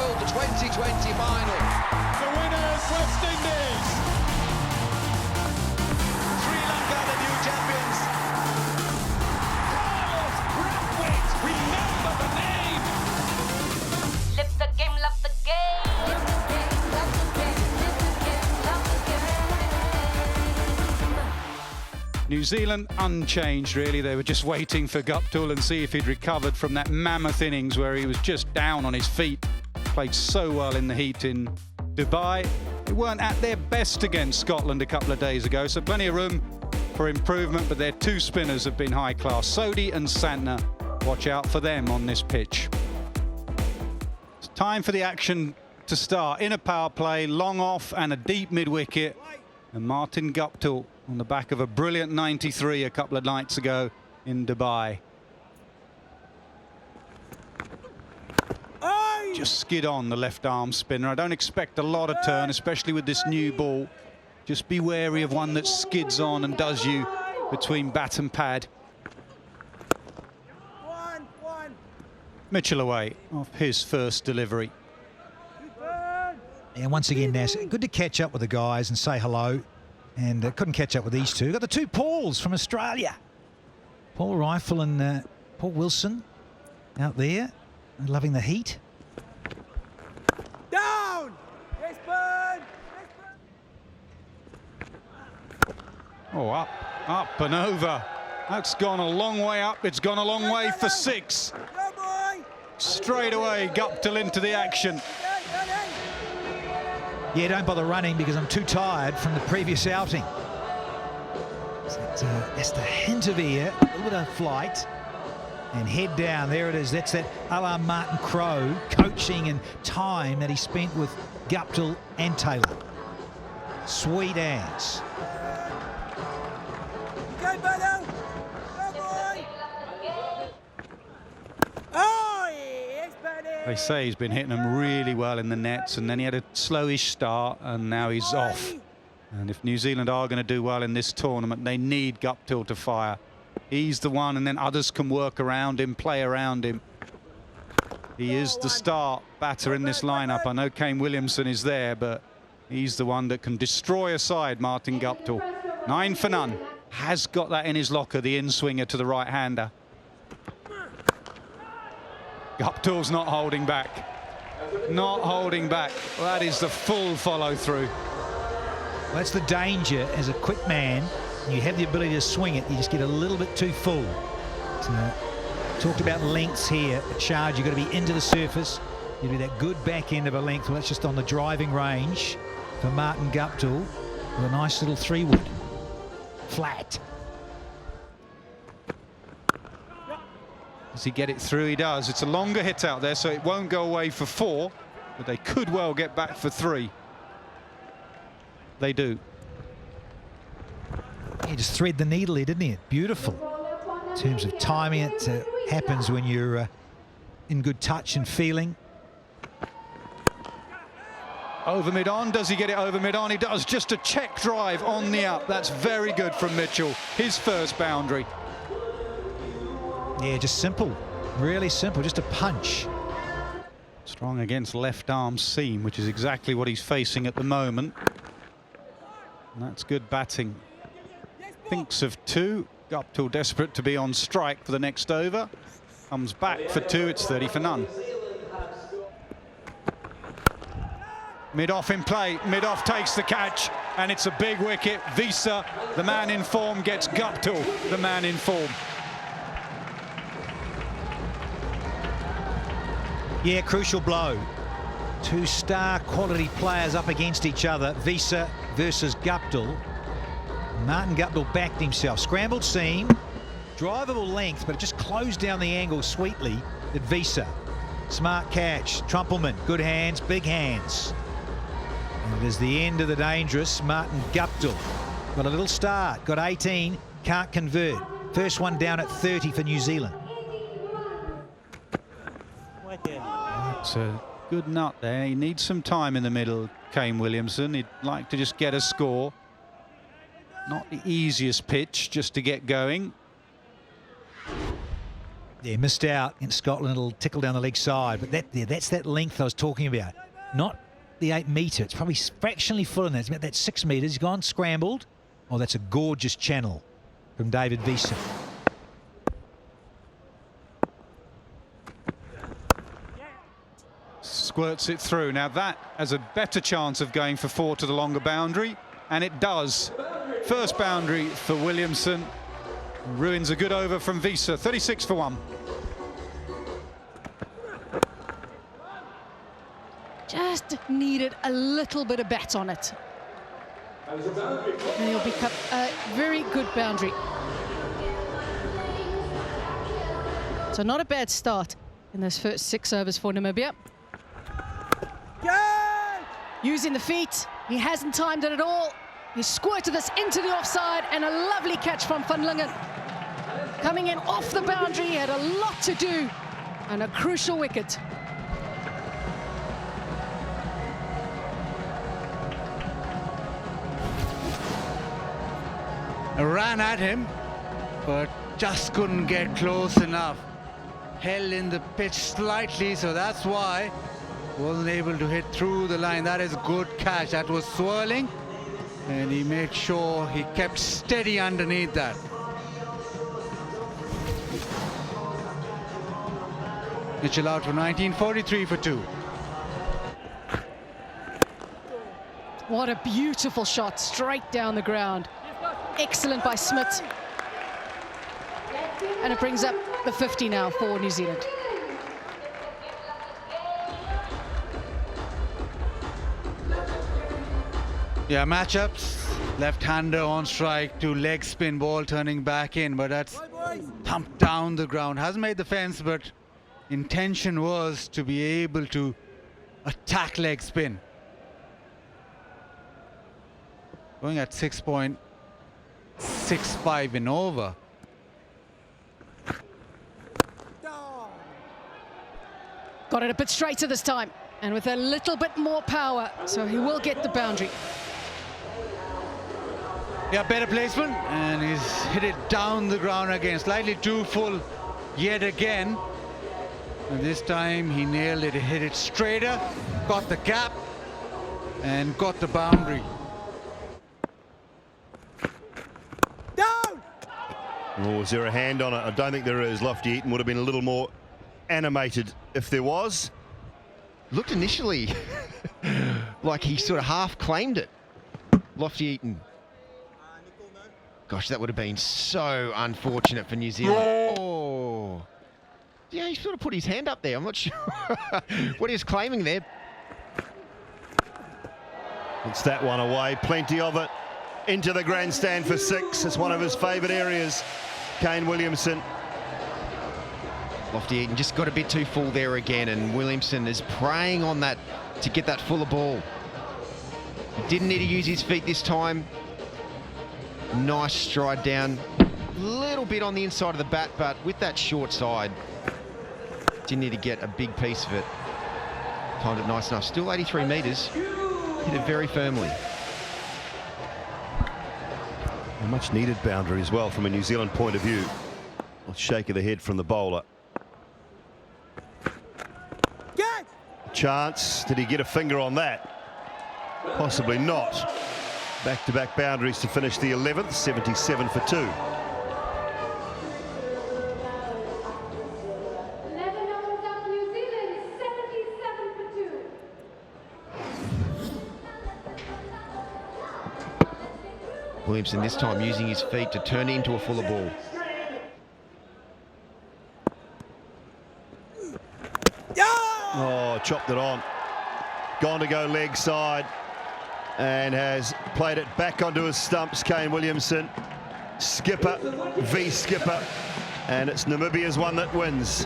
World 2020 final. The winners, West Indies. Sri Lanka, the new champions. Carlos Brathwaite, remember the name. Live the game, love the game. Live the game, love the game. Live the game, love the game. New Zealand unchanged, really. They were just waiting for Guptill and see if he'd recovered from that mammoth innings where he was just down on his feet. Played so well in the heat in Dubai. They weren't at their best against Scotland a couple of days ago, so plenty of room for improvement, but their two spinners have been high class. Sodhi and Santner, watch out for them on this pitch. It's time for the action to start. In a power play, long off and a deep mid-wicket. And Martin Guptill on the back of a brilliant 93 a couple of nights ago in Dubai. Just skid on the left arm spinner. I don't expect a lot of turn, especially with this new ball. Just be wary of one that skids on and does you between bat and pad. Mitchell away off his first delivery. And once again, Nass, good to catch up with the guys and say hello. And couldn't catch up with these two. Got the two Pauls from Australia. Paul Rifle and Paul Wilson out there, loving the heat. Down! Yes, bird! Oh, up and over. That's gone a long way up. It's gone a long way for six. Straight away, Guptill into the action. Yeah, don't bother running because I'm too tired from the previous outing. So that's the hint of air, a little bit of flight, and head down. There it is. That's that a la Martin Crowe coaching and time that he spent with Guptill and Taylor. Sweet as. Go, Bono! Go, boy! Oh, yes, buddy! They say he's been hitting them really well in the nets, and then he had a slowish start, and now he's off. And if New Zealand are going to do well in this tournament, they need Guptill to fire. He's the one, and then others can work around him, play around him. He is the star batter in this lineup. I know Kane Williamson is there, but he's the one that can destroy a side, Martin Guptill. 9 for none. Has got that in his locker, the in-swinger to the right-hander. Guptill's not holding back. Not holding back. Well, that is the full follow-through. Well, that's the danger as a quick man. You have the ability to swing it, you just get a little bit too full. So, talked about lengths here at Sharjah. You've got to be into the surface. You do that good back end of a length. Well, that's just on the driving range for Martin Guptill with a nice little 3-wood. Flat. Does he get it through? He does. It's a longer hit out there, so it won't go away for 4, but they could well get back for 3. They do. He just thread the needle here, didn't he? Beautiful. In terms of timing, it happens when you're in good touch and feeling. Over mid-on. Does he get it over mid-on? He does. Just a check drive on the up. That's very good from Mitchell. His first boundary. Yeah, just simple. Really simple. Just a punch. Strong against left arm seam, which is exactly what he's facing at the moment. And that's good batting. Thinks of 2. Guptill desperate to be on strike for the next over. Comes back for 2. It's 30 for none. Mid-off in play. Mid-off takes the catch, and it's a big wicket. Visa, the man in form, gets Guptill, the man in form. Yeah, crucial blow. 2 star quality players up against each other. Visa versus Guptill. Martin Guptill backed himself. Scrambled seam, drivable length, but it just closed down the angle sweetly at Visa. Smart catch. Trumpelman, good hands, big hands. And it is the end of the dangerous Martin Guptill. Got a little start, got 18, can't convert. First one down at 30 for New Zealand. It's a good nut there. He needs some time in the middle, Kane Williamson. He'd like to just get a score. Not the easiest pitch just to get going. Yeah, missed out in Scotland. It'll tickle down the leg side, but that's that length I was talking about. Not the 8 metre. It's probably fractionally full in there. It's about that 6 metres. He's gone scrambled. Oh, that's a gorgeous channel from David Wiese. Squirts it through. Now that has a better chance of going for 4 to the longer boundary, and it does. First boundary for Williamson. Ruins a good over from Wiese. 36 for 1. Just needed a little bit of bat on it. And he'll become a very good boundary. So not a bad start in those first 6 overs for Namibia. Using the feet, he hasn't timed it at all. He squirted this into the offside, and a lovely catch from Van Lingen. Coming in off the boundary, he had a lot to do, and a crucial wicket. Ran at him, but just couldn't get close enough. Held in the pitch slightly, so that's why wasn't able to hit through the line. That is good catch. That was swirling, and he made sure he kept steady underneath that. Mitchell out for 1943 for 2. What a beautiful shot, straight down the ground. Excellent by Smith. And it brings up the 50 now for New Zealand. Yeah, matchups. Left-hander on strike to leg spin ball turning back in, but that's thumped down the ground. Hasn't made the fence, but intention was to be able to attack leg spin. Going at 6.65 in over. Got it a bit straighter this time, and with a little bit more power, so he will get the boundary. Yeah, better placement, and he's hit it down the ground again. Slightly too full yet again. And this time he nailed it. He hit it straighter, got the gap, and got the boundary. Oh, is there a hand on it? I don't think there is. Lofty Eaton would have been a little more animated if there was. Looked initially like he sort of half claimed it. Lofty Eaton. Gosh, that would have been so unfortunate for New Zealand. Oh. Yeah, he sort of put his hand up there. I'm not sure what he was claiming there. It's that one away. Plenty of it. Into the grandstand for 6. It's one of his favourite areas. Kane Williamson. Lofty Eaton just got a bit too full there again, and Williamson is preying on that to get that fuller ball. He didn't need to use his feet this time. Nice stride down. Little bit on the inside of the bat, but with that short side, didn't need to get a big piece of it. Timed it nice enough. Still 83 metres. Hit it very firmly. A much needed boundary as well from a New Zealand point of view. A shake of the head from the bowler. Chance. Did he get a finger on that? Possibly not. Back-to-back boundaries to finish the 11th. 77 for 2. Williamson this time using his feet to turn it into a fuller ball. Oh, chopped it on. Gone to go leg side and has played it back onto his stumps. Kane Williamson, skipper, v-skipper, and it's Namibia's one that wins.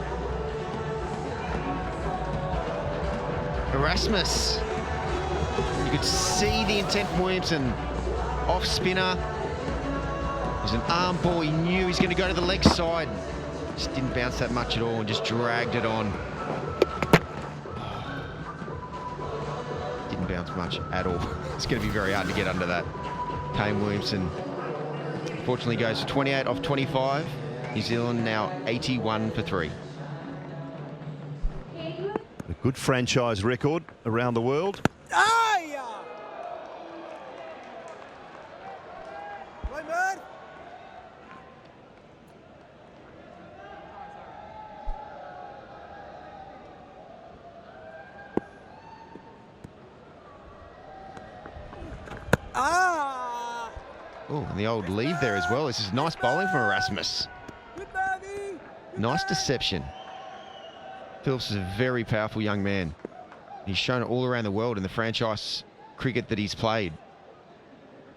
Erasmus. You could see the intent from Williamson. Off spinner. It was an arm ball. He knew he was going to go to the leg side. Just didn't bounce that much at all and just dragged it on. Didn't bounce much at all. It's going to be very hard to get under that. Kane Williamson fortunately goes for 28 off 25. New Zealand now 81 for 3. A good franchise record around the world. Ai! Vai, man! Ah! Oh, and the old lead there as well. This is nice bowling from Erasmus. Good baby! Nice deception. Phillips is a very powerful young man. He's shown it all around the world in the franchise cricket that he's played.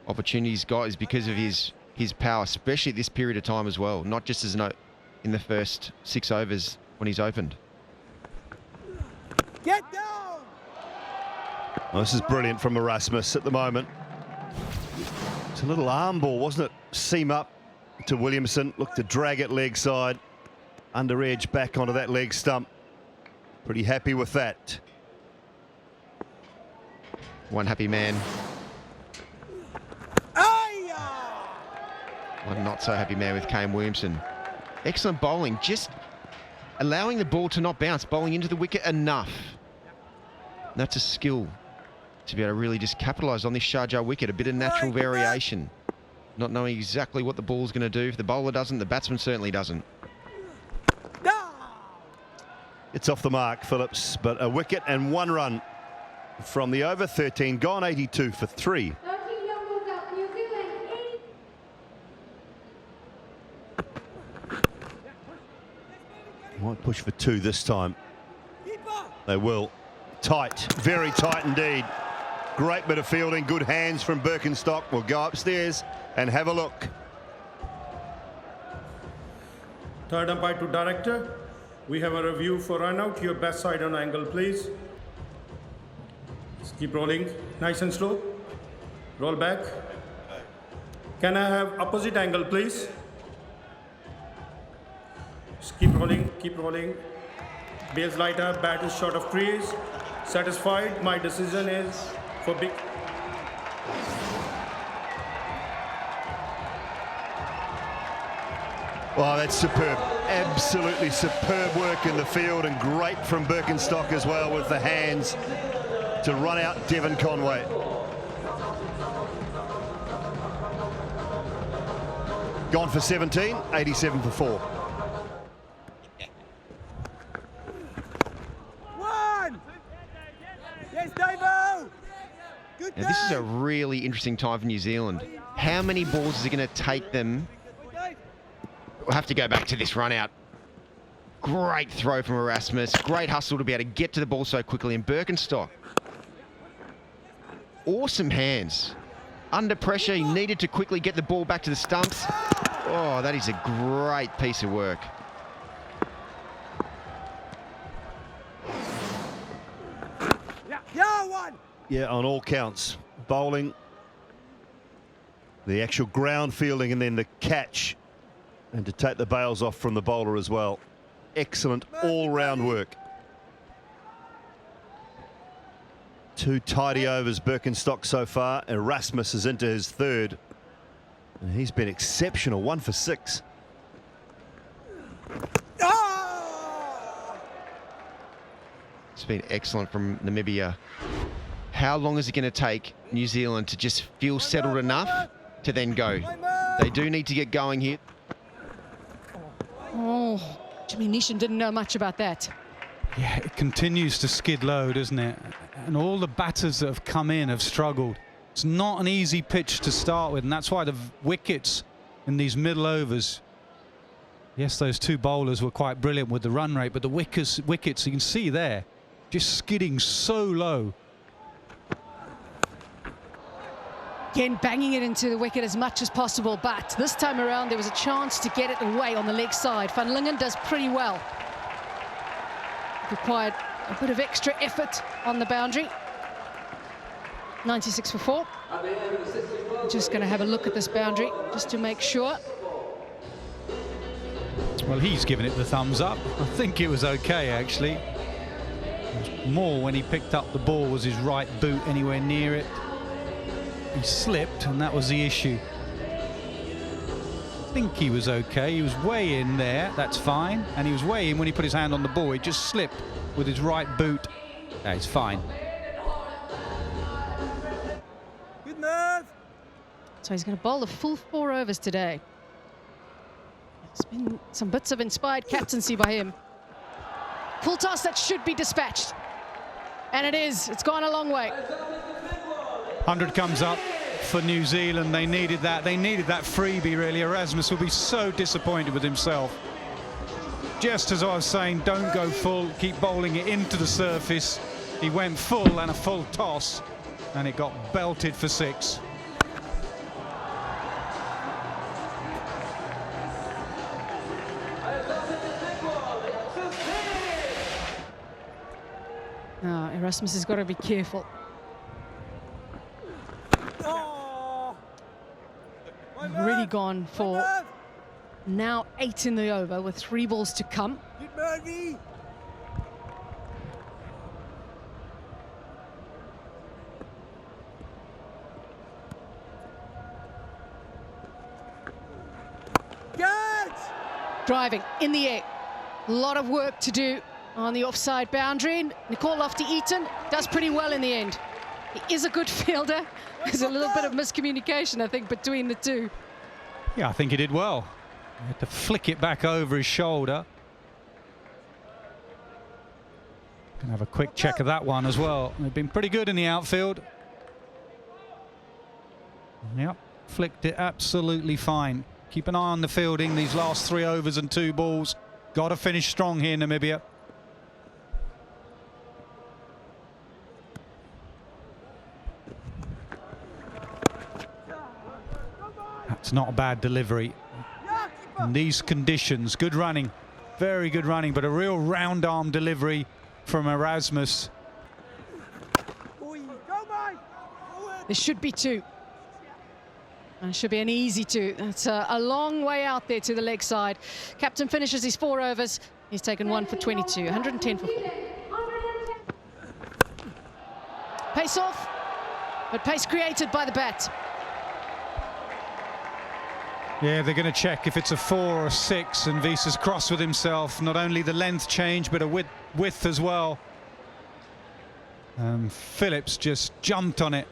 Opportunities got is because of his power, especially at this period of time as well, not just as in the first 6 overs when he's opened. Get down! Well, this is brilliant from Erasmus at the moment. It's a little arm ball, wasn't it? Seam up to Williamson. Looked to drag it leg side. Under edge back onto that leg stump. Pretty happy with that. One happy man. One not so happy man with Kane Williamson. Excellent bowling, just allowing the ball to not bounce, bowling into the wicket enough. And that's a skill to be able to really just capitalise on this Sharjah wicket, a bit of natural variation. Not knowing exactly what the ball's going to do. If the bowler doesn't, the batsman certainly doesn't. It's off the mark, Phillips, but a wicket and 1 run from the over. 13 gone, 82 for 3. Might push for 2 this time. They will. Tight, very tight indeed. Great bit of fielding, good hands from Birkenstock. We'll go upstairs and have a look. Third umpire to director. We have a review for run out. Your best side on angle, please. Just keep rolling, nice and slow. Roll back. Can I have opposite angle, please? Just keep rolling, keep rolling. Base lighter, bat is short of crease. Satisfied, my decision is for big. Wow, that's superb. Absolutely superb work in the field, and great from Birkenstock as well with the hands to run out Devon Conway. Gone for 17, 87 for 4. One! Yes, Davo! Good Now, this is a really interesting time for New Zealand. How many balls is it going to take them? We'll have to go back to this run out. Great throw from Erasmus. Great hustle to be able to get to the ball so quickly. And Birkenstock, awesome hands. Under pressure, he needed to quickly get the ball back to the stumps. Oh, that is a great piece of work. Yeah, one! Yeah, on all counts. Bowling, the actual ground fielding, and then the catch. And to take the bails off from the bowler as well. Excellent all-round work. 2 tidy overs, Birkenstock so far. Erasmus is into his 3rd. And he's been exceptional, 1 for 6. It's been excellent from Namibia. How long is it going to take New Zealand to just feel settled enough to then go? They do need to get going here. Oh, Jimmy Neesham didn't know much about that. Yeah, it continues to skid low, doesn't it? And all the batters that have come in have struggled. It's not an easy pitch to start with, and that's why the wickets in these middle overs. Yes, those 2 bowlers were quite brilliant with the run rate, but the wickets you can see there, just skidding so low. Again, banging it into the wicket as much as possible, but this time around there was a chance to get it away on the leg side. Van Lingen does pretty well. Required a bit of extra effort on the boundary. 96 for 4. Just going to have a look at this boundary just to make sure. Well, he's given it the thumbs up. I think it was okay, actually. It was more when he picked up the ball, was his right boot anywhere near it. He slipped, and that was the issue. think he was okay. He was way in there, that's fine. And he was way in when he put his hand on the ball. He just slipped with his right boot. Yeah, he's fine. Good move. So he's going to bowl the full 4 overs today. There's been some bits of inspired captaincy by him. Full toss that should be dispatched. And it is. It's gone a long way. 100 comes up for New Zealand. They needed that. They needed that freebie, really. Erasmus will be so disappointed with himself. Just as I was saying, don't go full. Keep bowling it into the surface. He went full and a full toss, and it got belted for 6. Now, Erasmus has got to be careful. Oh. Really gone for now 8 in the over with 3 balls to come. Good birdie. Good. Driving in the air. A lot of work to do on the offside boundary. Nicole Lofty-Eaton does pretty well in the end. He is a good fielder. There's a little bit of miscommunication, I think, between the two. Yeah, I think he did well. He had to flick it back over his shoulder. Gonna have a quick check of that one as well. They've been pretty good in the outfield. Yep, flicked it absolutely fine. Keep an eye on the fielding these last 3 overs and 2 balls. Got to finish strong here, Namibia. That's not a bad delivery. In these conditions, good running, very good running, but a real round arm delivery from Erasmus. There should be 2. And it should be an easy 2. It's a long way out there to the leg side. Captain finishes his 4 overs. He's taken 1 for 22, 110 for 4. Pace off, but pace created by the bat. Yeah, they're going to check if it's a 4 or a 6, and Visa's cross with himself. Not only the length change, but a width as well. Phillips just jumped on it.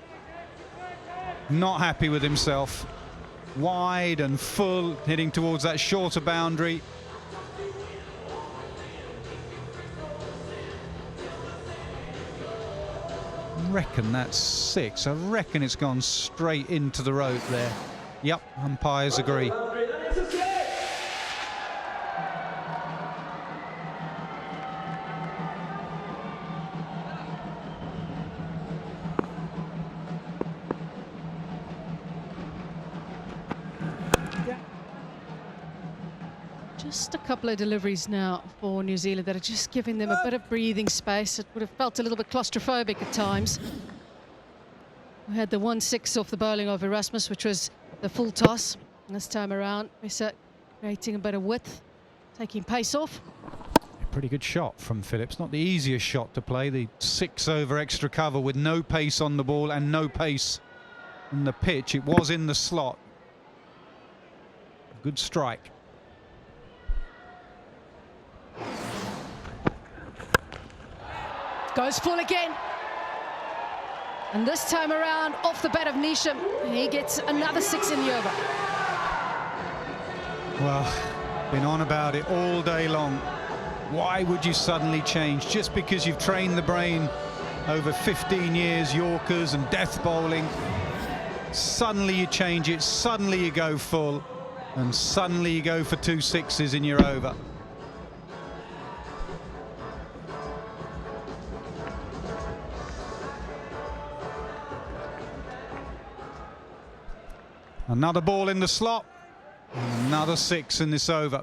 Not happy with himself. Wide and full, heading towards that shorter boundary. I reckon that's 6. I reckon it's gone straight into the rope there. Yep, umpires agree. Just a couple of deliveries now for New Zealand that are just giving them a bit of breathing space. It would have felt a little bit claustrophobic at times. We had the 1-6 off the bowling of Erasmus, which was the full toss. And this time around, Visa creating a bit of width, taking pace off. A pretty good shot from Phillips. Not the easiest shot to play. The 6 over extra cover with no pace on the ball and no pace in the pitch. It was in the slot. Good strike. Goes full again. And this time around, off the bat of Nisham, he gets another 6 in the over. Well, been on about it all day long. Why would you suddenly change? Just because you've trained the brain over 15 years, Yorkers and death bowling. Suddenly you change it, suddenly you go full, and suddenly you go for 2 6s in your over. Another ball in the slot, and another 6 in this over.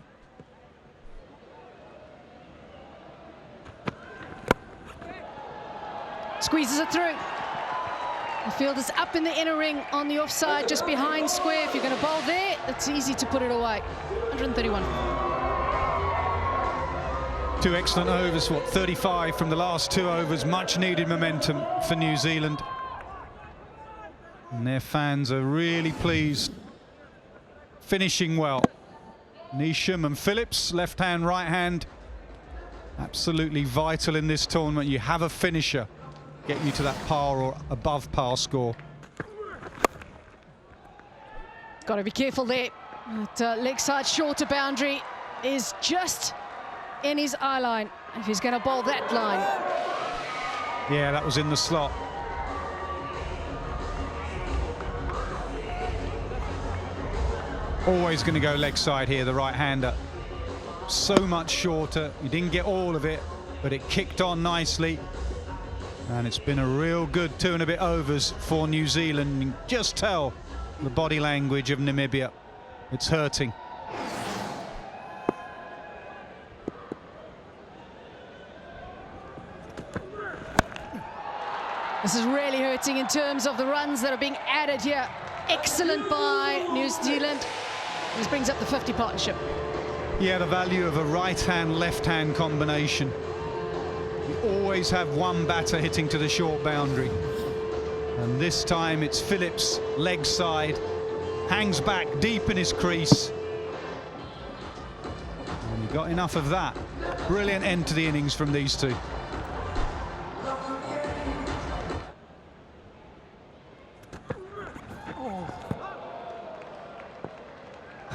Squeezes it through. The field is up in the inner ring on the offside, just behind square. If you're going to bowl there, it's easy to put it away. 131. 2 excellent overs, what, 35 from the last 2 overs. Much needed momentum for New Zealand. And their fans are really pleased. Finishing well. Neesham and Phillips, left hand, right hand. Absolutely vital in this tournament. You have a finisher, get you to that par or above par score. Got to be careful there. That leg side shorter boundary is just in his eye line. If he's going to bowl that line. Yeah, that was in the slot. Always going to go leg side here, the right-hander. So much shorter. He didn't get all of it, but it kicked on nicely. And it's been a real good 2 and a bit overs for New Zealand. You can just tell the body language of Namibia. It's hurting. This is really hurting in terms of the runs that are being added here. Excellent by New Zealand. This brings up the 50 partnership. Yeah, the value of a right-hand, left-hand combination. You always have one batter hitting to the short boundary. And this time it's Phillips, leg side, hangs back deep in his crease. And he got enough of that. Brilliant end to the innings from these two.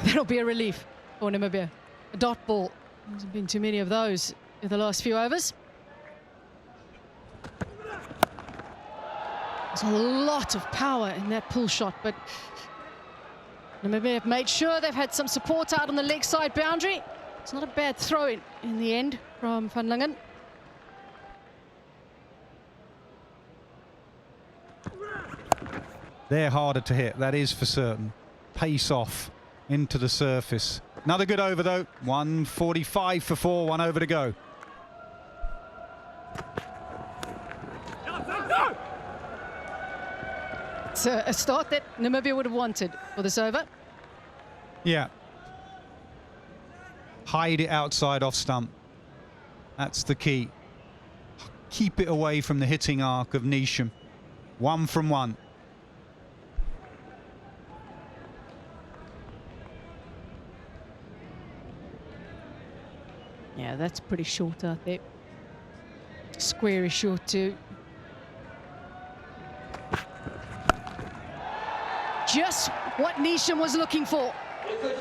That'll be a relief for Namibia. A dot ball. There's been too many of those in the last few overs. There's a lot of power in that pull shot, but Namibia have made sure they've had some support out on the leg side boundary. It's not a bad throw in the end from Van Lingen. They're harder to hit, that is for certain. Pace off into the surface. Another good over though. 145 for 4, 1 over to go. It's a start that Namibia would have wanted for this over. Yeah. Hide it outside off stump. That's the key. Keep it away from the hitting arc of Neesham. 1 from 1. Yeah, that's pretty short out there. Square is short too. Just what Neesham was looking for.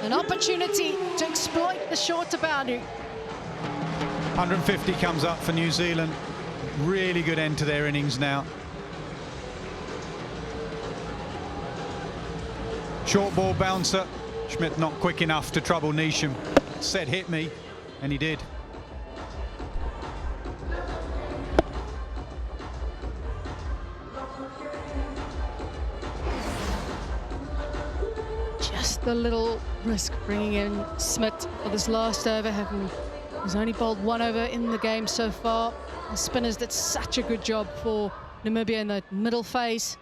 An opportunity to exploit the shorter boundary. 150 comes up for New Zealand. Really good end to their innings now. Short ball bouncer. Schmidt not quick enough to trouble Neesham. Said hit me, and he did. Just a little risk bringing in Smith for this last over. He's only bowled 1 over in the game so far. The spinners did such a good job for Namibia in the middle phase.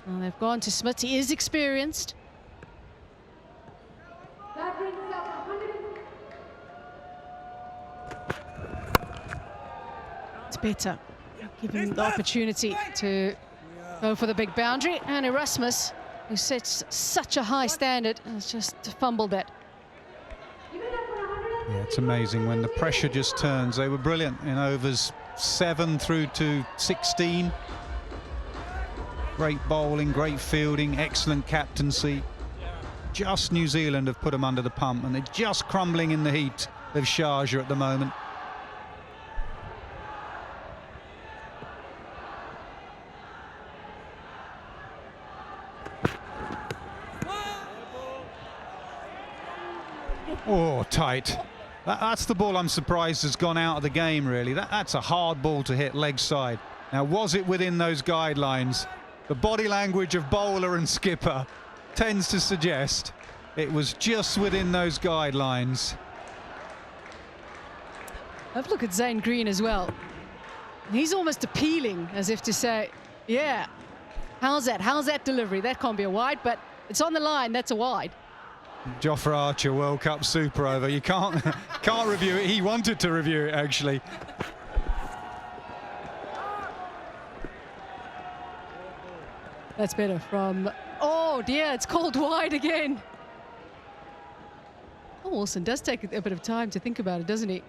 Well, they've gone to Smith. He is experienced. It's better. Give him the opportunity to go for the big boundary. And Erasmus, who sets such a high standard, has just fumbled that. Yeah, it's amazing when the pressure just turns. They were brilliant in overs 7 through to 16. Great bowling, great fielding, excellent captaincy. Just New Zealand have put them under the pump, and they're just crumbling in the heat of Sharjah at the moment. Oh, tight. That's the ball I'm surprised has gone out of the game, really. That's a hard ball to hit leg side. Now, was it within those guidelines? The body language of bowler and skipper tends to suggest it was just within those guidelines. Have a look at Zane Green as well. He's almost appealing, as if to say, yeah, how's that delivery? That can't be a wide, but it's on the line, that's a wide. Jofra Archer, World Cup super over. You can't review it. He wanted to review it, actually. That's better from... Oh, dear, it's called wide again. Oh, Wilson does take a bit of time to think about it, doesn't he?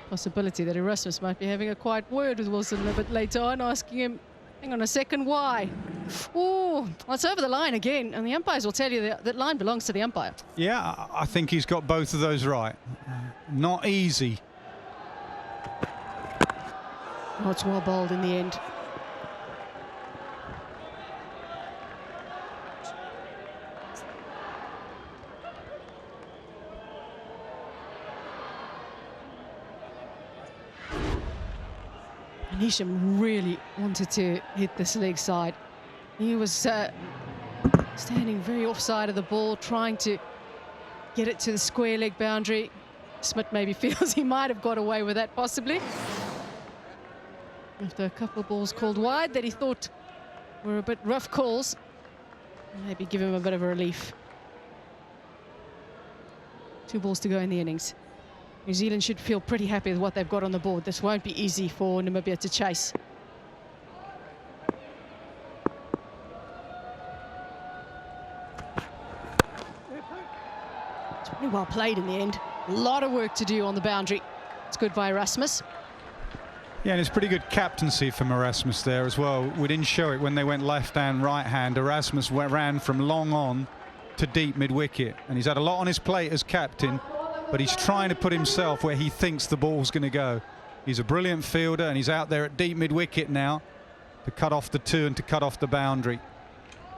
Possibility that Erasmus might be having a quiet word with Wilson a bit later on, asking him, hang on a second, why? Oh, well, it's over the line again, and the umpires will tell you that line belongs to the umpire. Yeah, I think he's got both of those right. Not easy. Oh, it's well bowled in the end. Nisham really wanted to hit this leg side. He was standing very offside of the ball, trying to get it to the square leg boundary. Smith maybe feels he might have got away with that, possibly. After a couple of balls called wide that he thought were a bit rough calls, maybe give him a bit of a relief. 2 balls to go in the innings. New Zealand should feel pretty happy with what they've got on the board. This won't be easy for Namibia to chase. It's really well played in the end. A lot of work to do on the boundary. It's good by Erasmus. Yeah, and it's pretty good captaincy from Erasmus there as well. We didn't show it when they went left hand, right hand. Erasmus ran from long on to deep mid-wicket, and he's had a lot on his plate as captain, but he's trying to put himself where he thinks the ball's going to go. He's a brilliant fielder, and he's out there at deep mid-wicket now to cut off the 2 and to cut off the boundary.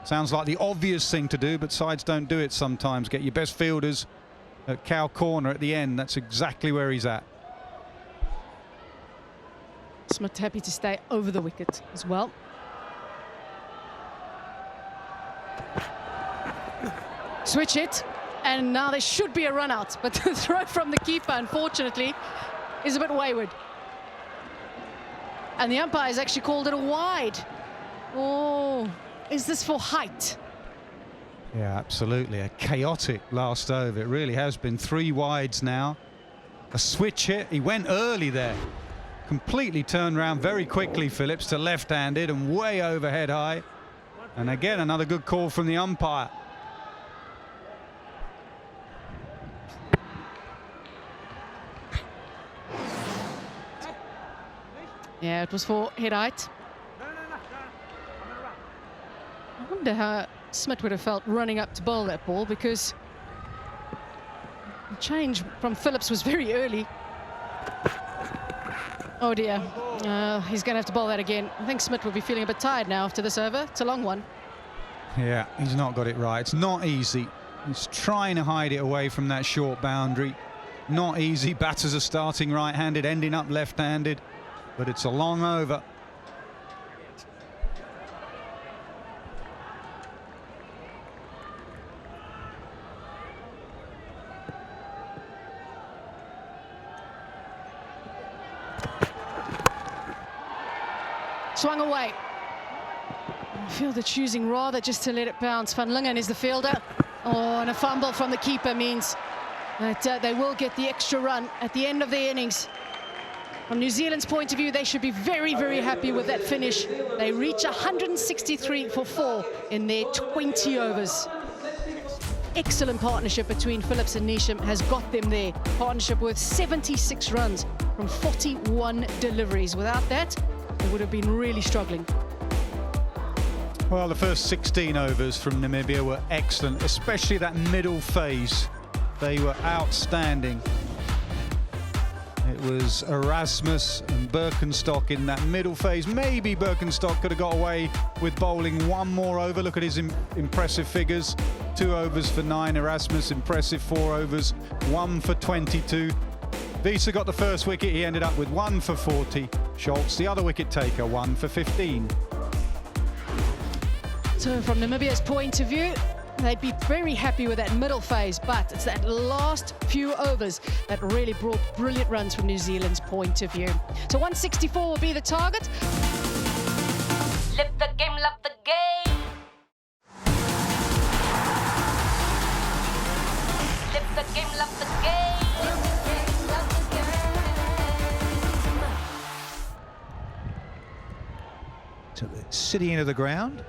Sounds like the obvious thing to do, but sides don't do it sometimes. Get your best fielders at cow corner at the end. That's exactly where he's at. Smith happy to stay over the wicket as well. Switch it, and now there should be a run out, but the throw from the keeper, unfortunately, is a bit wayward. And the umpires actually called it a wide. Oh, is this for height? Yeah, absolutely. A chaotic last over. It really has been. 3 wides now. A switch hit. He went early there. Completely turned around very quickly, Phillips, to left-handed and way overhead high. And again, another good call from the umpire. Yeah, it was for head height. I wonder how Smith would have felt running up to bowl that ball, because the change from Phillips was very early. Oh dear, he's going to have to bowl that again. I think Smith will be feeling a bit tired now after this over. It's a long one. Yeah, he's not got it right. It's not easy. He's trying to hide it away from that short boundary. Not easy. Batters are starting right-handed, ending up left-handed, but it's a long over. Swung away. I feel they're choosing rather just to let it bounce. Van Lingen is the fielder. Oh, and a fumble from the keeper means that they will get the extra run at the end of the innings. From New Zealand's point of view, they should be very, very happy with that finish. They reach 163 for 4 in their 20 overs. Excellent partnership between Phillips and Nisham has got them there. Partnership worth 76 runs from 41 deliveries. Without that, they would have been really struggling. Well, the first 16 overs from Namibia were excellent, especially that middle phase. They were outstanding. It was Erasmus and Birkenstock in that middle phase. Maybe Birkenstock could have got away with bowling 1 more over. Look at his impressive figures. 2 overs for 9. Erasmus, impressive 4 overs. 1 for 22. Wiese got the first wicket. He ended up with 1 for 40. Schultz, the other wicket taker, 1 for 15. So from Namibia's point of view, they'd be very happy with that middle phase, but it's that last few overs that really brought brilliant runs from New Zealand's point of view. So 164 will be the target. Live the game, love the game. Live the game, love the game. city end of the ground.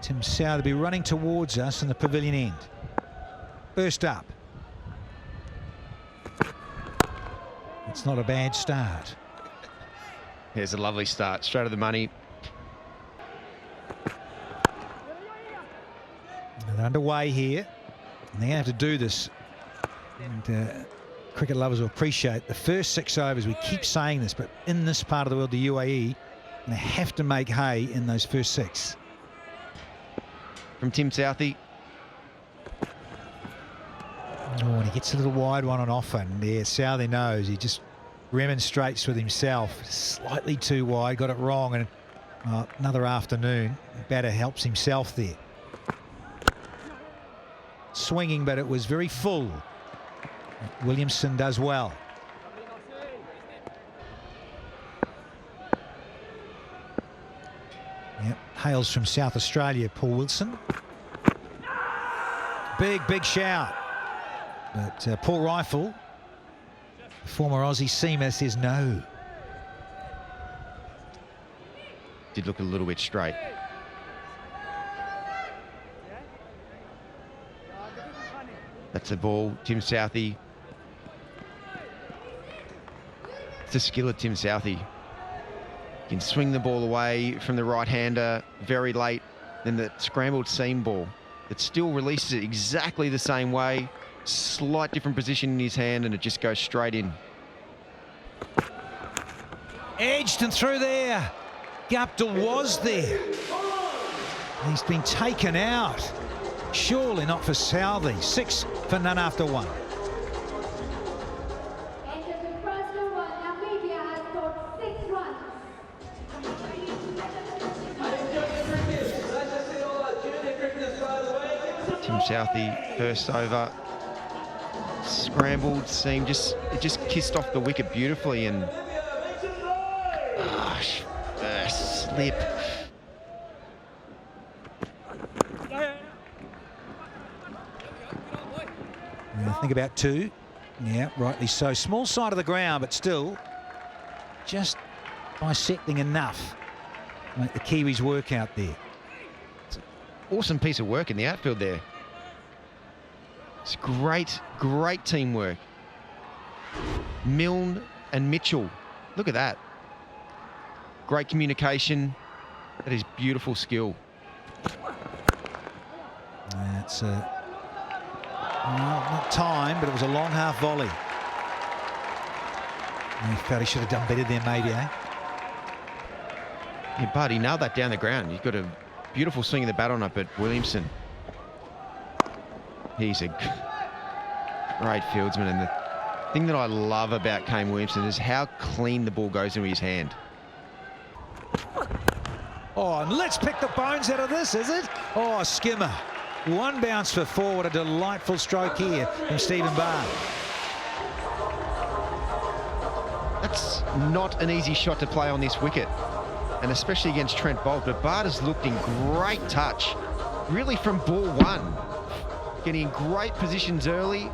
Tim Southey running towards us in the pavilion end. First up. It's not a bad start. Here's a lovely start, straight to the money. They're underway here, and they have to do this. And cricket lovers will appreciate the first 6 overs. We keep saying this, but in this part of the world, the UAE, they have to make hay in those first 6. From Tim Southey. Oh, and he gets a little wide one on offer, and there, Southey knows. He just remonstrates with himself. Slightly too wide, got it wrong, and another afternoon. Batter helps himself there. Swinging, but it was very full. Williamson does well. Yep, hails from South Australia, Paul Wilson. Big shout. But Paul Rifle, former Aussie seamer, says no. Did look a little bit straight. That's the ball, Tim Southey. It's the skill of Tim Southey. Can swing the ball away from the right-hander very late. Then the scrambled seam ball that still releases it exactly the same way. Slight different position in his hand, and it just goes straight in. Edged and through there. Guptill was there. He's been taken out. Surely not for Southey. 6 for none after 1. Namibia has scored 6 runs. Tim Southey, first over. Scrambled seam, it just kissed off the wicket beautifully, and slip. I think about 2. Yeah, rightly so. Small side of the ground, but still just bisecting enough to make the Kiwis work out there. It's an awesome piece of work in the outfield there. It's great teamwork. Milne and Mitchell, look at that. Great communication. That is beautiful skill. That's not time, but it was a long half volley. And he felt he should have done better there, maybe, eh? Yeah, but he nailed that down the ground. He's got a beautiful swing of the bat on it, but Williamson, he's a great fieldsman. And the thing that I love about Kane Williamson is how clean the ball goes into his hand. Oh, and let's pick the bones out of this, is it? Oh, skimmer. 1 bounce for 4. What a delightful stroke here from Stephen Bard. That's not an easy shot to play on this wicket, and especially against Trent Boult. But Bard has looked in great touch, really from ball 1. Getting in great positions early,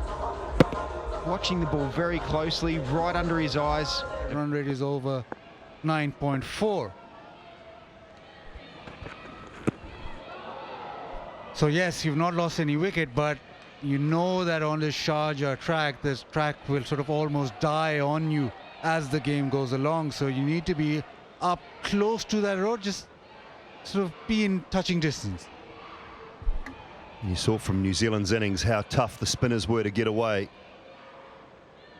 watching the ball very closely, right under his eyes. Run rate is over 9.4. So yes, you've not lost any wicket, but you know that on this Sharjah track, this track will sort of almost die on you as the game goes along. So you need to be up close to that road, just sort of be in touching distance. You saw from New Zealand's innings how tough the spinners were to get away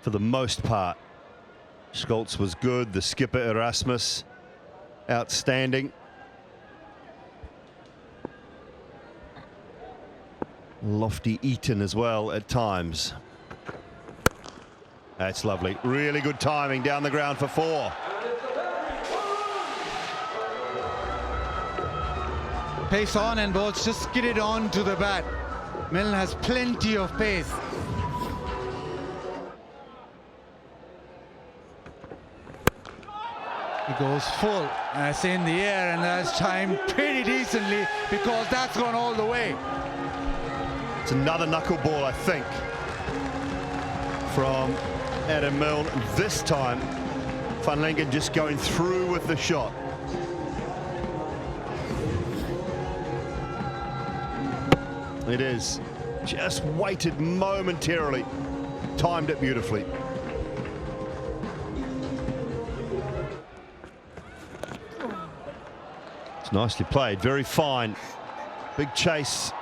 for the most part. Schultz was good, the skipper Erasmus outstanding. Lofty Eaton as well at times. That's lovely. Really good timing down the ground for 4. Pace on and balls just skidded on to the bat. Milne has plenty of pace. He goes full. That's in the air, and that's timed pretty decently because that's gone all the way. It's another knuckleball, I think, from Adam Milne. This time, Van Lingen just going through with the shot. It is. Just waited momentarily. Timed it beautifully. It's nicely played, very fine. Big chase.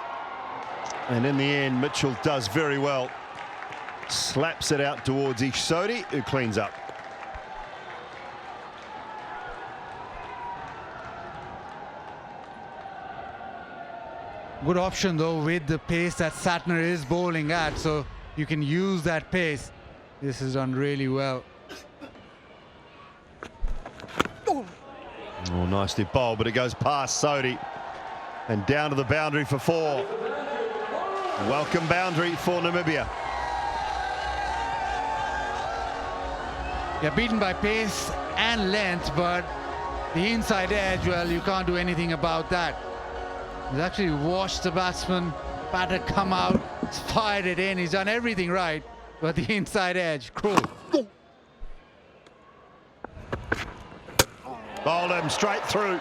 And in the end, Mitchell does very well. Slaps it out towards Ishodi, who cleans up. Good option though with the pace that Satner is bowling at, so you can use that pace. This is done really well. Oh, nicely bowled, but it goes past Sodi and down to the boundary for 4. Welcome boundary for Namibia. Yeah, beaten by pace and length, but the inside edge, well, you can't do anything about that. He's actually washed the batsman, batter come out, he's fired it in, he's done everything right, but the inside edge, cruel. Bowled him straight through.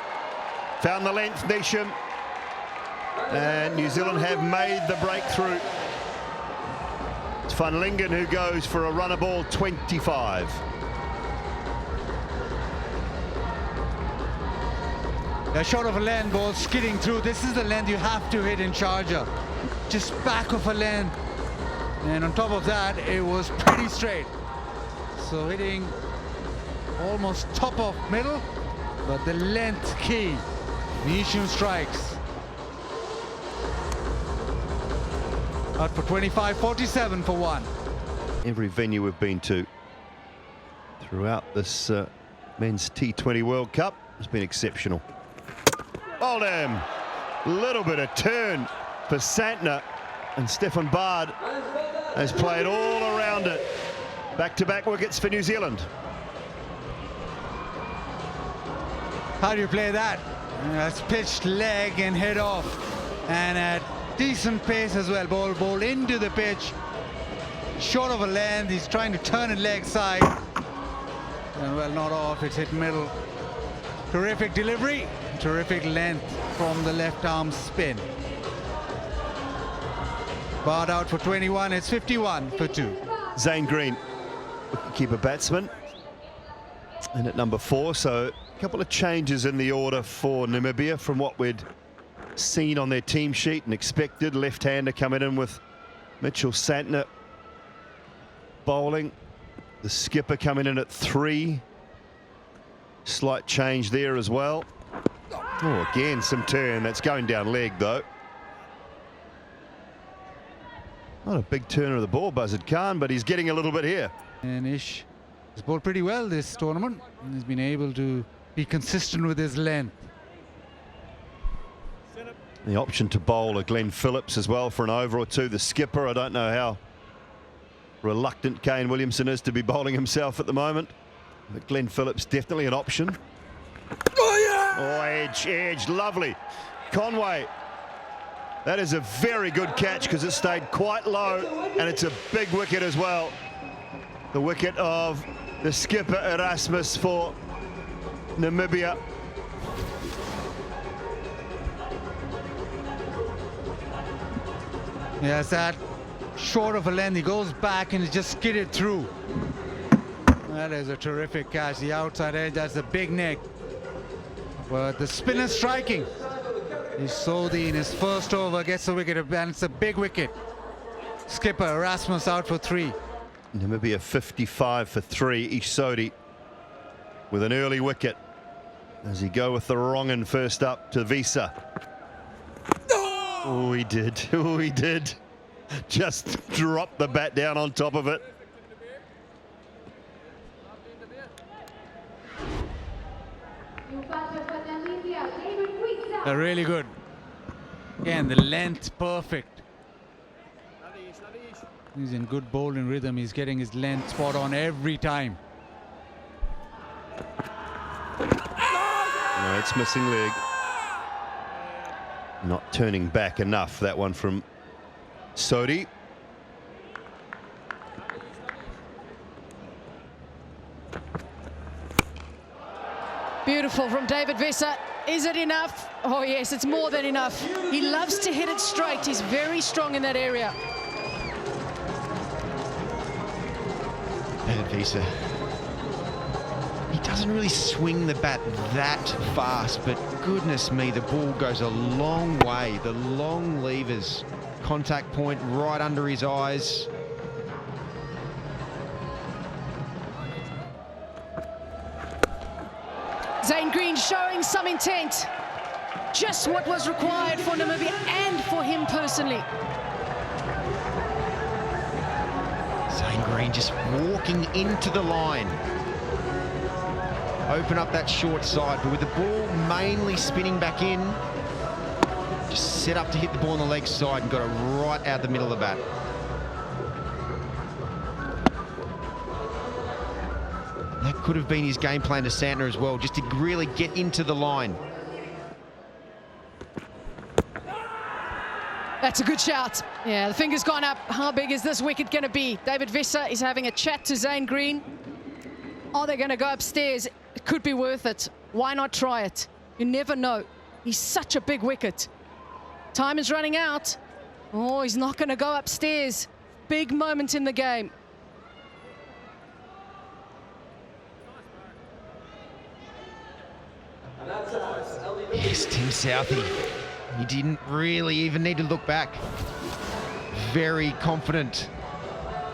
Found the length, Nisham. And New Zealand have made the breakthrough. It's Van Lingen who goes for a runner ball 25. A shot of a length ball skidding through. This is the length you have to hit in Sharjah. Just back of a length. And on top of that, it was pretty straight. So hitting almost top of middle, but the length key. Nisham strikes. Out for 25, 47 for 1. Every venue we've been to throughout this men's T20 World Cup has been exceptional. Bowled him. Little bit of turn for Santner, and Stefan Bard has played all around it. Back-to-back wickets for New Zealand. How do you play that? That's pitched leg and head off, and at decent pace as well. Ball into the pitch, short of a length. He's trying to turn it leg side, and well, not off. It's hit middle. Terrific delivery, terrific length from the left arm spin. Bard out for 21. It's 51 for 2. Zane Green, keeper batsman, and at number 4. So a couple of changes in the order for Namibia from what we'd seen on their team sheet and expected. Left-hander coming in with Mitchell Santner bowling. The skipper coming in at 3. Slight change there as well. Oh, again some turn. That's going down leg though. Not a big turner of the ball, Buzzard Khan, but he's getting a little bit here. And Ish has bowled pretty well this tournament, and he's been able to be consistent with his length. The option to bowl a Glenn Phillips as well for an over or 2. The skipper, I don't know how reluctant Kane Williamson is to be bowling himself at the moment, but Glenn Phillips definitely an option. Oh, yeah! Oh, edge, lovely. Conway, that is a very good catch because it stayed quite low, and it's a big wicket as well. The wicket of the skipper Erasmus for Namibia. Yes, that short of a length, he goes back and he just skidded through. That is a terrific catch. The outside edge, that's a big neck. But the spinner striking. Sodi in his first over gets the wicket, and it's a big wicket. Skipper Erasmus out for 3. Namibia 55 for 3. Ishodi with an early wicket as he go with the wrong and first up to Visa. Oh, he did. Oh, he did. Just dropped the bat down on top of it. Really good. Again, the length perfect. He's in good bowling rhythm. He's getting his length spot on every time. No, it's missing leg. Not turning back enough, that one from Sodi. Beautiful from David Visa. Is it enough? Oh yes, it's more than enough. He loves to hit it straight. He's very strong in that area. And Visa. He doesn't really swing the bat that fast, but goodness me, the ball goes a long way. The long levers, contact point right under his eyes. Zane Green showing some intent. Just what was required for Namibia and for him personally. Zane Green just walking into the line. Open up that short side, but with the ball mainly spinning back in, just set up to hit the ball on the leg side and got it right out the middle of the bat. That could have been his game plan to Santner as well, just to really get into the line. That's a good shout. Yeah, the finger's gone up. How big is this wicket going to be? David Visser is having a chat to Zane Green. Are they going to go upstairs? It could be worth it. Why not try it? You never know. He's such a big wicket. Time is running out. Oh, he's not going to go upstairs. Big moment in the game. Yes, Tim Southey. He didn't really even need to look back. Very confident.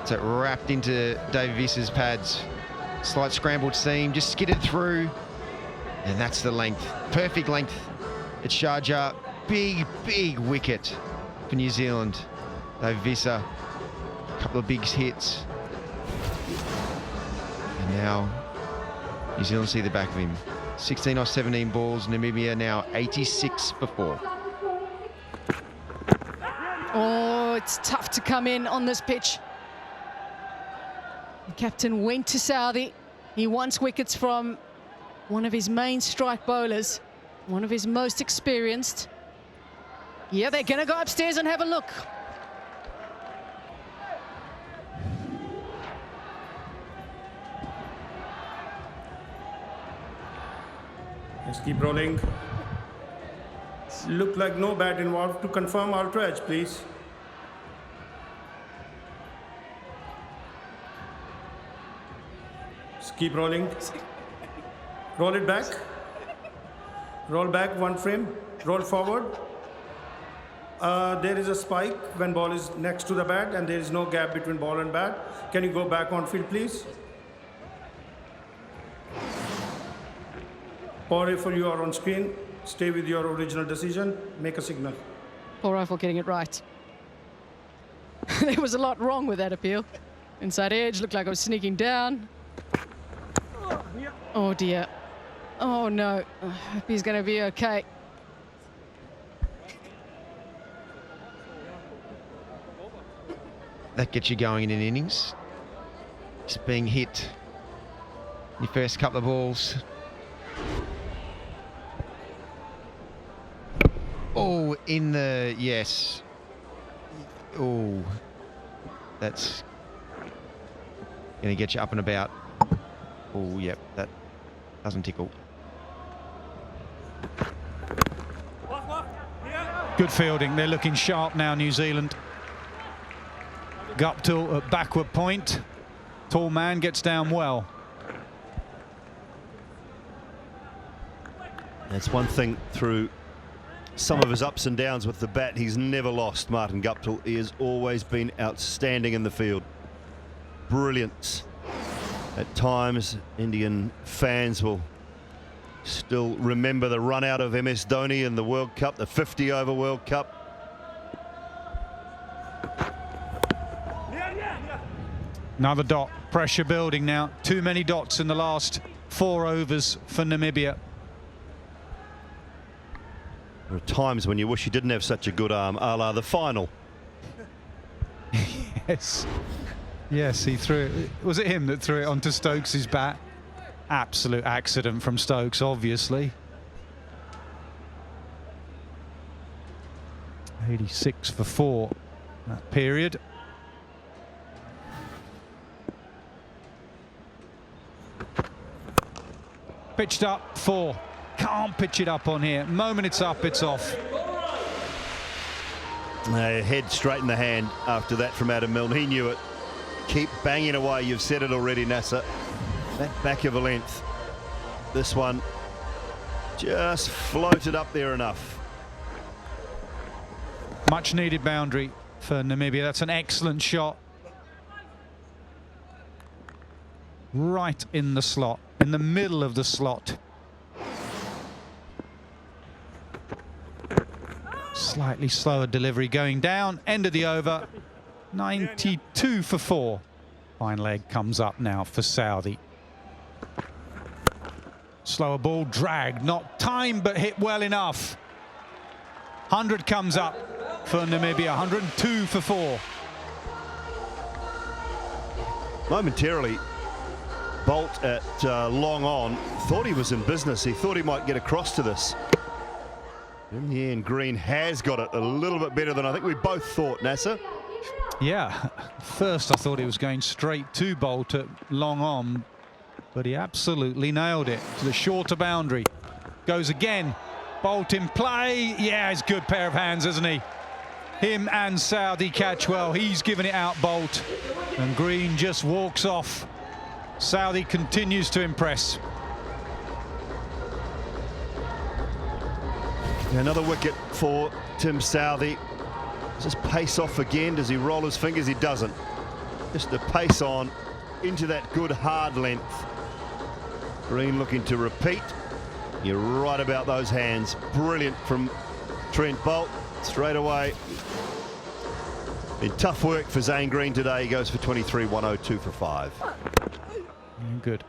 So it wrapped into Dave Visser's pads. Slight scrambled seam, just skidded through. And that's the length. Perfect length at Sharjah. Big, big wicket for New Zealand. Dave Visser, a couple of big hits. And now New Zealand see the back of him. 16 off 17 balls. Namibia now 86 for 4. Oh, it's tough to come in on this pitch. The captain went to Southey. He wants wickets from one of his main strike bowlers, one of his most experienced. Yeah, they're going to go upstairs and have a look. Let's keep rolling. Look like no bat involved. To confirm ultra edge, please. Just keep rolling. Roll it back. Roll back 1 frame. Roll forward. There is a spike when ball is next to the bat and there is no gap between ball and bat. Can you go back on field, please? Or if you are on screen, stay with your original decision, make a signal. Poor rifle getting it right. There was a lot wrong with that appeal. Inside edge, looked like I was sneaking down. Oh dear. Oh no. I hope he's going to be okay. That gets you going in an innings. Just being hit in your first couple of balls. Oh, in the, yes. Oh, that's going to get you up and about. Oh, yep, that doesn't tickle. Good fielding. They're looking sharp now, New Zealand. Guptill at backward point. Tall man gets down well. That's one thing through some of his ups and downs with the bat. He's never lost, Martin Guptill. He has always been outstanding in the field. Brilliance. At times, Indian fans will still remember the run out of MS Dhoni in the World Cup, the 50-over World Cup. Another dot. Pressure building now. Too many dots in the last 4 overs for Namibia. There are times when you wish you didn't have such a good arm, a la the final. Yes. Yes, he threw it. Was it him that threw it onto Stokes' bat? Absolute accident from Stokes, obviously. 86 for 4 that period. Pitched up 4. Can't pitch it up on here. Moment it's up, it's off. Head straight in the hand after that from Adam Milne. He knew it. Keep banging away. You've said it already, Nasser. That back of a length. This one just floated up there enough. Much needed boundary for Namibia. That's an excellent shot. Right in the slot, in the middle of the slot. Slightly slower delivery going down. End of the over. 92 for 4. Fine leg comes up now for Saudi. Slower ball, dragged, not timed, but hit well enough. 100 comes up for Namibia. 102 for 4. Momentarily, Bolt at long on thought he was in business. He thought he might get across to this. In the end, Green has got it a little bit better than I think we both thought, Nasser. Yeah, first I thought he was going straight to Bolt at long on, but he absolutely nailed it to the shorter boundary. Goes again. Bolt in play. Yeah, it's a good pair of hands, isn't he? Him and Saudi catch well. He's giving it out, Bolt. And Green just walks off. Saudi continues to impress. Another wicket for Tim Southey. Does this pace off again? Does he roll his fingers? He doesn't. Just the pace on into that good hard length. Green looking to repeat. You're right about those hands. Brilliant from Trent Bolt. Straight away. In tough work for Zane Green today. He goes for 23, 102 for 5. Good.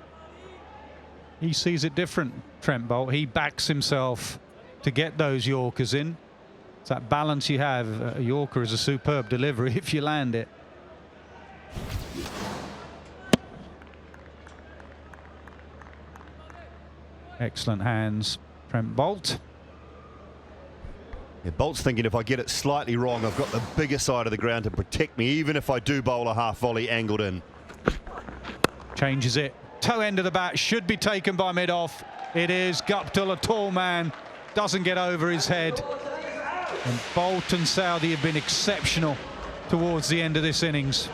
He sees it different, Trent Bolt. He backs himself to get those Yorkers in. It's that balance you have. A Yorker is a superb delivery if you land it. Excellent hands, Trent Bolt. Yeah, Bolt's thinking if I get it slightly wrong, I've got the bigger side of the ground to protect me, even if I do bowl a half volley angled in. Changes it. Toe end of the bat should be taken by mid-off. It is. Guptill, a tall man, doesn't get over his head. And Bolt and Saudi have been exceptional towards the end of this innings.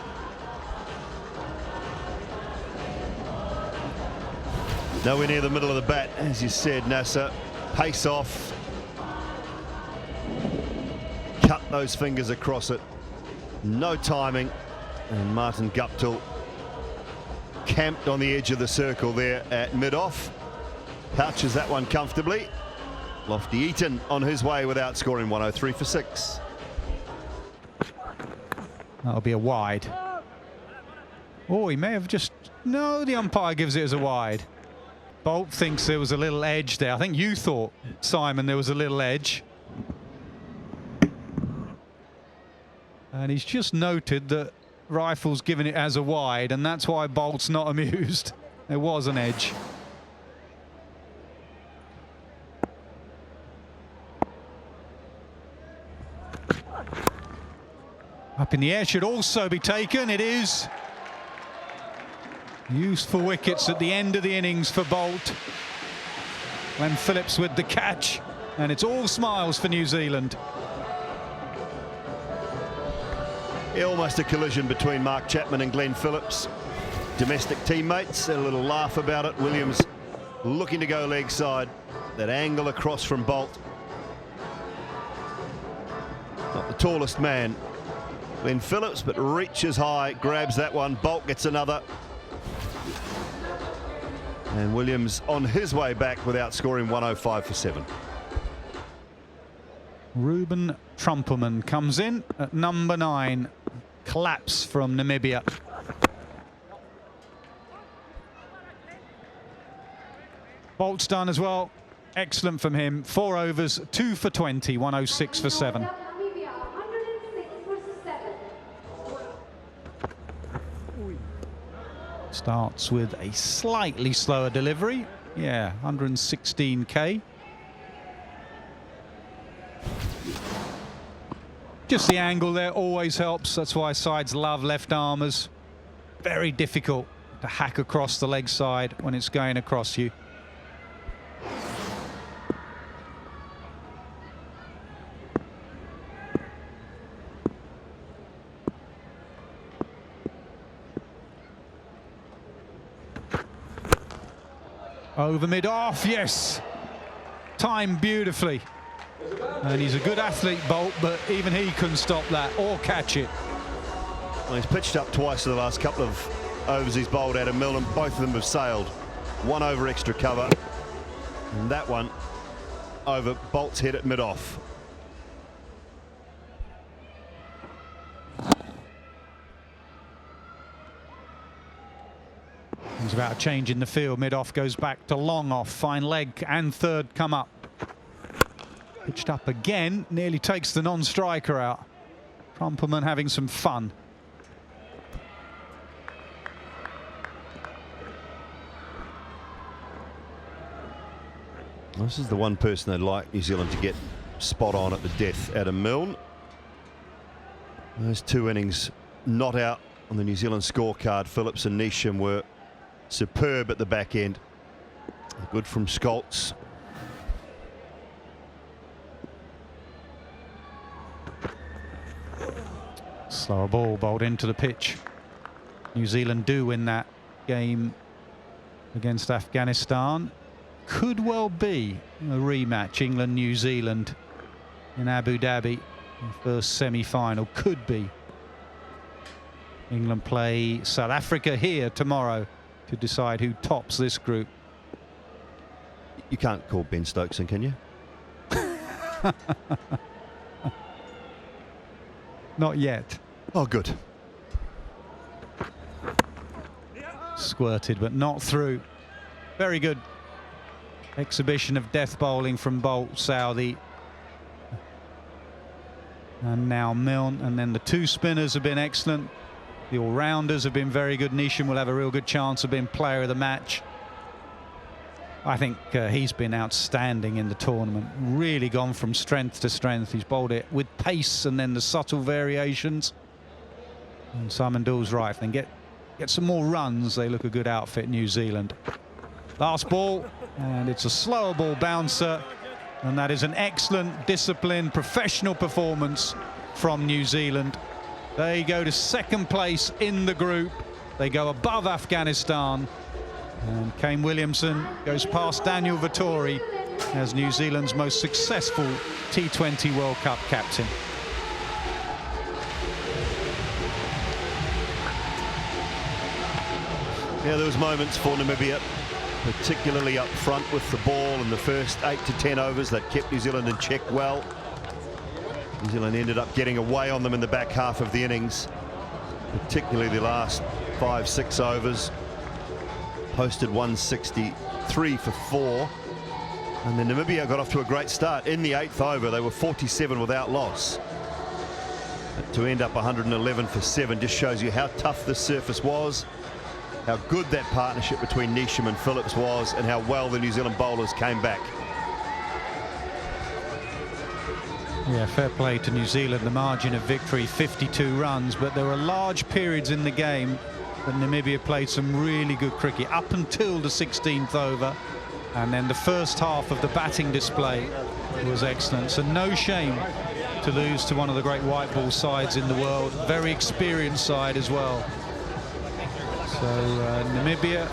Nowhere near the middle of the bat, as you said, Nasser. Pace off. Cut those fingers across it. No timing. And Martin Guptill camped on the edge of the circle there at mid-off. Pouches that one comfortably. Lofty Eaton on his way without scoring. 103 for 6. That'll be a wide. Oh, he may have just... No, the umpire gives it as a wide. Bolt thinks there was a little edge there. I think you thought, Simon, there was a little edge. And he's just noted that Rifle's given it as a wide, and that's why Bolt's not amused. There was an edge. Up in the air should also be taken. It is. Useful wickets at the end of the innings for Bolt. Glenn Phillips with the catch, and it's all smiles for New Zealand. Yeah, almost a collision between Mark Chapman and Glenn Phillips. Domestic teammates, a little laugh about it. Williams looking to go leg side. That angle across from Bolt. Not the tallest man, Glenn Phillips, but reaches high, grabs that one. Bolt gets another. And Williams on his way back without scoring. 105 for 7. Ruben Trumpelman comes in at number 9. Collapse from Namibia. Bolt's done as well. Excellent from him. 4 overs, 2 for 20, 106 for 7. Starts with a slightly slower delivery. Yeah, 116k. Just the angle there always helps. That's why sides love left armers. Very difficult to hack across the leg side when it's going across you. Over mid-off, yes. Timed beautifully. And he's a good athlete, Bolt, but even he couldn't stop that or catch it. Well, he's pitched up twice in the last couple of overs he's bowled out of Milne. Both of them have sailed. One over extra cover, and that one over Bolt's head at mid-off. There's about a change in the field. Mid-off goes back to long off. Fine leg and third come up. Pitched up again. Nearly takes the non-striker out. Crumpleman having some fun. This is the one person they'd like New Zealand to get spot on at the death, Adam Milne. Those two innings not out on the New Zealand scorecard. Phillips and Neesham were superb at the back end. Good from Scholz. Slower ball bowled into the pitch. New Zealand do win that game against Afghanistan. Could well be a rematch, England-New Zealand in Abu Dhabi. The first semi-final could be. England play South Africa here tomorrow to decide who tops this group. You can't call Ben Stokes in, can you? Not yet. Oh, good. Squirted, but not through. Very good exhibition of death bowling from Bolt, Southey. And now Milne, and then the two spinners have been excellent. The all-rounders have been very good. Neesham will have a real good chance of being player of the match. I think he's been outstanding in the tournament. Really gone from strength to strength. He's bowled it with pace and then the subtle variations. And Simon Doull's right. If they can get some more runs, they look a good outfit, New Zealand. Last ball, and it's a slower ball bouncer. And that is an excellent, disciplined, professional performance from New Zealand. They go to second place in the group. They go above Afghanistan. And Kane Williamson goes past Daniel Vettori as New Zealand's most successful T20 World Cup captain. Yeah, there was moments for Namibia, particularly up front with the ball in the first 8 to 10 overs that kept New Zealand in check well. New Zealand ended up getting away on them in the back half of the innings, particularly the last 5-6 overs. Posted 163 for 4. And then Namibia got off to a great start. In the 8th over, they were 47 without loss. But to end up 111 for 7 just shows you how tough this surface was, how good that partnership between Neesham and Phillips was, and how well the New Zealand bowlers came back. Yeah, fair play to New Zealand. The margin of victory, 52 runs, but there were large periods in the game that Namibia played some really good cricket up until the 16th over, and then the first half of the batting display was excellent. So no shame to lose to one of the great white ball sides in the world. Very experienced side as well. So Namibia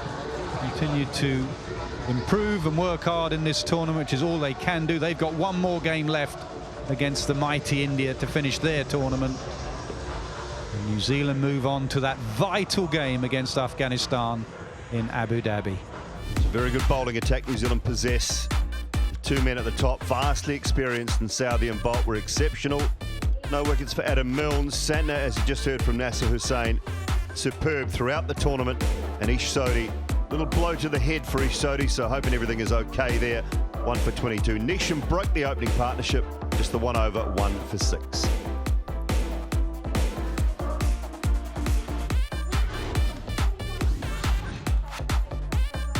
continue to improve and work hard in this tournament, which is all they can do. They've got one more game left against the mighty India to finish their tournament. And New Zealand move on to that vital game against Afghanistan in Abu Dhabi. It's a very good bowling attack New Zealand possess. The two men at the top, vastly experienced, and Southey and Bolt were exceptional. No wickets for Adam Milne. Santner, as you just heard from Nasser Hussain, superb throughout the tournament. And Ish Sodhi, little blow to the head for Ish Sodhi, so hoping everything is okay there. 1 for 22. Neesham broke the opening partnership, just the 1 over, 1 for 6.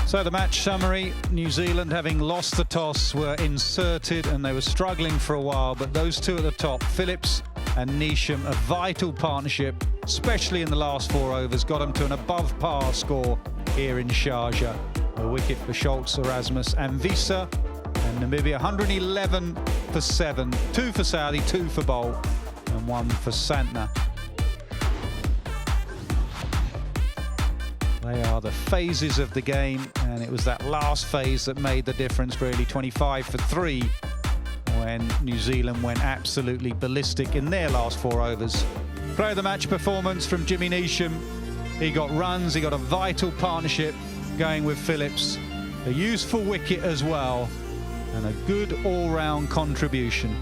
So the match summary: New Zealand, having lost the toss, were inserted and they were struggling for a while, but those two at the top, Phillips and Neesham, a vital partnership, especially in the last 4 overs, got them to an above par score here in Sharjah. A wicket for Scholz, Erasmus and Visa, and Namibia 111 for 7, 2 for Southey, 2 for Bolt and 1 for Santner. They are the phases of the game, and it was that last phase that made the difference, really. 25 for 3 when New Zealand went absolutely ballistic in their last 4 overs. Player of the match performance from Jimmy Neesham. He got runs, he got a vital partnership going with Phillips, a useful wicket as well, and a good all-round contribution.